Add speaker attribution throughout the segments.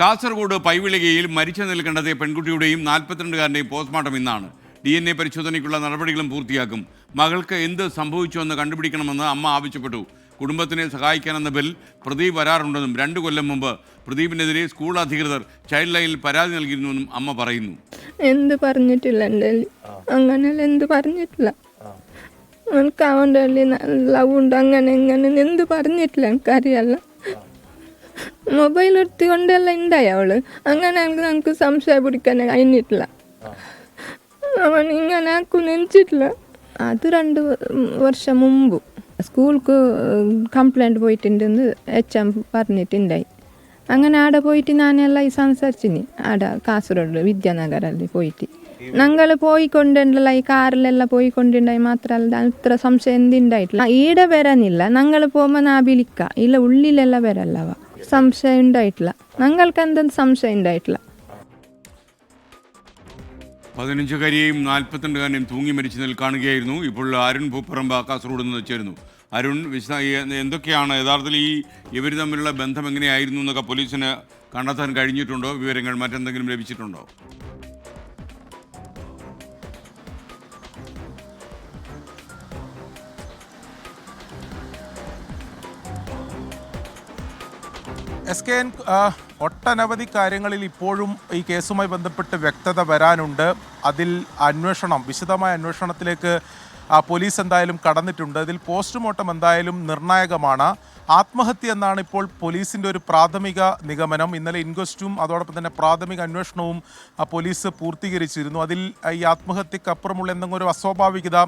Speaker 1: കാസർഗോഡ് പൈവിളികയിൽ മരിച്ച നിലയിൽ കണ്ടെത്തിയ പെൺകുട്ടിയുടെയും 42-കാരൻ്റെയും പോസ്റ്റ്മോർട്ടം ഇന്നാണ്. DNA പരിശോധനയ്ക്കുള്ള നടപടികളും പൂർത്തിയാക്കും. മകൾക്ക് എന്ത് സംഭവിച്ചുവെന്ന് കണ്ടുപിടിക്കണമെന്ന് അമ്മ ആവശ്യപ്പെട്ടു. കുടുംബത്തിനെ സഹായിക്കാനെന്ന ബിൽ പ്രദീപ് വരാറുണ്ടെന്നും 2 കൊല്ലം മുമ്പ് പ്രദീപിനെതിരെ സ്കൂൾ അധികൃതർ ചൈൽഡ് ലൈനിൽ പരാതി നൽകിയിരുന്നുവെന്നും അമ്മ പറയുന്നു.
Speaker 2: എന്ത് പറഞ്ഞിട്ടില്ല, എൻ്റെ അങ്ങനെ എന്ത് പറഞ്ഞിട്ടില്ല. എനിക്ക് അവൻ്റെ ലവ് ഉണ്ട്, അങ്ങനെ ഇങ്ങനെ എന്ത് പറഞ്ഞിട്ടില്ല. എനിക്കറിയാല്ല. മൊബൈൽ എടുത്തുകൊണ്ടെല്ലാം ഉണ്ടായി അവള്. അങ്ങനെ നമുക്ക് സംശയം പിടിക്കാൻ കഴിഞ്ഞിട്ടില്ല. അവൻ ഇങ്ങനെ ആക്കും നെനിച്ചിട്ടില്ല. അത് 2 വർഷം മുമ്പ് സ്കൂൾക്ക് കംപ്ലൈൻറ്റ് പോയിട്ടുണ്ടെന്ന് HM പറഞ്ഞിട്ടുണ്ടായി. അങ്ങനെ ആടെ പോയിട്ട് ഞാനെല്ലാം സംസാരിച്ചിനി. ആടെ കാസർഗോഡ് വിദ്യാനഗറിൽ പോയിട്ട് ഞങ്ങൾ പോയിക്കൊണ്ടുണ്ടല്ല, ഈ കാറിലെല്ലാം പോയിക്കൊണ്ടുണ്ടായി. മാത്രമല്ല ഇത്ര സംശയം എന്തുണ്ടായിട്ടില്ല. ഈടെ വരാനില്ല. ഞങ്ങൾ പോകുമ്പോൾ ഞാൻ വിളിക്കാം. ഇല്ല ഉള്ളിലെല്ലാം വരല്ലവ. സംശയം ഉണ്ടായിട്ടില്ല. ഞങ്ങൾക്ക് എന്തെങ്കിലും സംശയം ഉണ്ടായിട്ടില്ല.
Speaker 1: 15-കാരിയെയും 42-കാരനെയും തൂങ്ങി മരിച്ചു നിൽ കാണുകയായിരുന്നു. ഇപ്പോൾ അരുൺ പൂപ്പറമ്പ് കാസർഗോഡ് നിന്ന് ചേരുന്നു. അരുൺ, എന്തൊക്കെയാണ് യഥാർത്ഥത്തിൽ ഇവർ തമ്മിലുള്ള ബന്ധം എങ്ങനെയായിരുന്നു എന്നൊക്കെ പോലീസിന് കണ്ടെത്താൻ കഴിഞ്ഞിട്ടുണ്ടോ? വിവരങ്ങൾ മറ്റെന്തെങ്കിലും ലഭിച്ചിട്ടുണ്ടോ?
Speaker 3: SKN, ഒട്ടനവധി കാര്യങ്ങളിൽ ഇപ്പോഴും ഈ കേസുമായി ബന്ധപ്പെട്ട് വ്യക്തത വരാനുണ്ട്. അതിൽ വിശദമായ അന്വേഷണത്തിലേക്ക് പോലീസ് എന്തായാലും കടന്നിട്ടുണ്ട്. ഇതിൽ പോസ്റ്റ്മോർട്ടം എന്തായാലും നിർണായകമാണ്. ആത്മഹത്യ എന്നാണ് ഇപ്പോൾ പോലീസിൻ്റെ ഒരു പ്രാഥമിക നിഗമനം. ഇന്നലെ ഇൻക്വസ്റ്റും അതോടൊപ്പം തന്നെ പ്രാഥമിക അന്വേഷണവും പോലീസ് പൂർത്തീകരിച്ചിരുന്നു. അതിൽ ഈ ആത്മഹത്യക്കപ്പുറമുള്ള എന്തെങ്കിലും ഒരു അസ്വാഭാവികത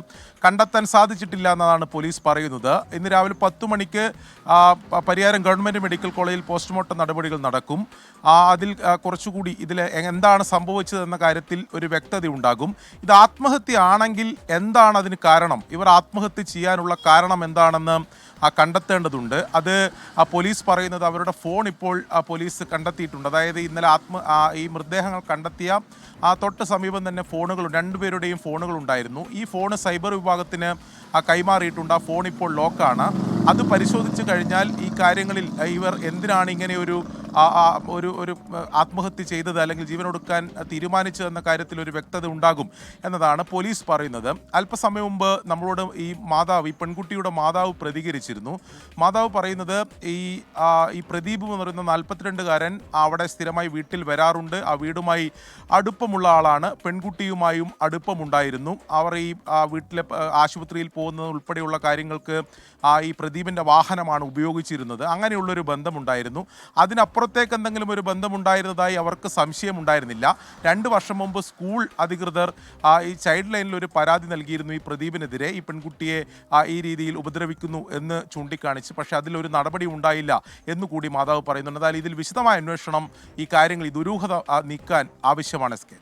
Speaker 3: കണ്ടെത്താൻ സാധിച്ചിട്ടില്ല എന്നതാണ് പോലീസ് പറയുന്നത്. ഇന്ന് രാവിലെ 10 മണിക്ക് പരിയാരം ഗവൺമെൻറ് മെഡിക്കൽ കോളേജിൽ പോസ്റ്റ്മോർട്ടം നടപടികൾ നടക്കും. അതിൽ കുറച്ചുകൂടി ഇതിൽ എന്താണ് സംഭവിച്ചതെന്ന കാര്യത്തിൽ ഒരു വ്യക്തത ഉണ്ടാകും. ഇത് ആത്മഹത്യ ആണെങ്കിൽ എന്താണ് അതിന് കാരണം, ഇവർ ആത്മഹത്യ ചെയ്യാനുള്ള കാരണം എന്താണെന്ന് കണ്ടെത്തേണ്ടതുണ്ട്. അത് പോലീസ് പറയുന്നത് അവരുടെ ഫോൺ ഇപ്പോൾ പോലീസ് കണ്ടെത്തിയിട്ടുണ്ട്. അതായത് ഇന്നലെ ഈ മൃതദേഹങ്ങൾ കണ്ടെത്തിയ തൊട്ട് സമീപം തന്നെ ഫോണുകളും 2 പേരുടെയും ഫോണുകൾ ഉണ്ടായിരുന്നു. ഈ ഫോൺ സൈബർ വിഭാഗത്തിന് കൈമാറിയിട്ടുണ്ട്. ആ ഫോൺ ഇപ്പോൾ ലോക്കാണ്. അത് പരിശോധിച്ച് കഴിഞ്ഞാൽ ഈ കാര്യങ്ങളിൽ ഇവർ എന്തിനാണ് ഇങ്ങനെ ഒരു ആത്മഹത്യ ചെയ്തത് അല്ലെങ്കിൽ ജീവനൊടുക്കാൻ തീരുമാനിച്ചതെന്ന കാര്യത്തിൽ ഒരു വ്യക്തത ഉണ്ടാകും എന്നതാണ് പോലീസ് പറയുന്നത്. അല്പസമയം മുമ്പ് നമ്മളോട് ഈ പെൺകുട്ടിയുടെ മാതാവ് പ്രതികരിച്ചിരുന്നു. മാതാവ് പറയുന്നത് ഈ പ്രദീപ് എന്ന് പറയുന്ന 42-കാരൻ അവിടെ സ്ഥിരമായി വീട്ടിൽ വരാറുണ്ട്. ആ വീടുമായി അടുപ്പമുള്ള ആളാണ്. പെൺകുട്ടിയുമായും അടുപ്പമുണ്ടായിരുന്നു. അവർ ഈ വീട്ടിലെ ആശുപത്രിയിൽ പോകുന്നത് ഉൾപ്പെടെയുള്ള കാര്യങ്ങൾക്ക് ഈ പ്രദീപിൻ്റെ വാഹനമാണ് ഉപയോഗിച്ചിരുന്നത്. അങ്ങനെയുള്ളൊരു ബന്ധമുണ്ടായിരുന്നു. അതിനപ്പുറത്തേക്ക് എന്തെങ്കിലും ഒരു ബന്ധമുണ്ടായിരുന്നതായി അവർക്ക് സംശയമുണ്ടായിരുന്നില്ല. 2 വർഷം മുമ്പ് സ്കൂൾ അധികൃതർ ഈ ചൈൽഡ് ലൈനിൽ ഒരു പരാതി നൽകിയിരുന്നു ഈ പ്രദീപിനെതിരെ. ഈ പെൺകുട്ടിയെ ഈ രീതിയിൽ ഉപദ്രവിക്കുന്നു എന്ന് ചൂണ്ടിക്കാണിച്ച്. പക്ഷേ അതിലൊരു നടപടി ഉണ്ടായില്ല എന്നുകൂടി മാതാവ് പറയുന്നുണ്ട്. എന്നാൽ ഇതിൽ വിശദമായ അന്വേഷണം, ഈ കാര്യങ്ങൾ, ഈ ദുരൂഹത നീക്കാൻ ആവശ്യമാണ്. SK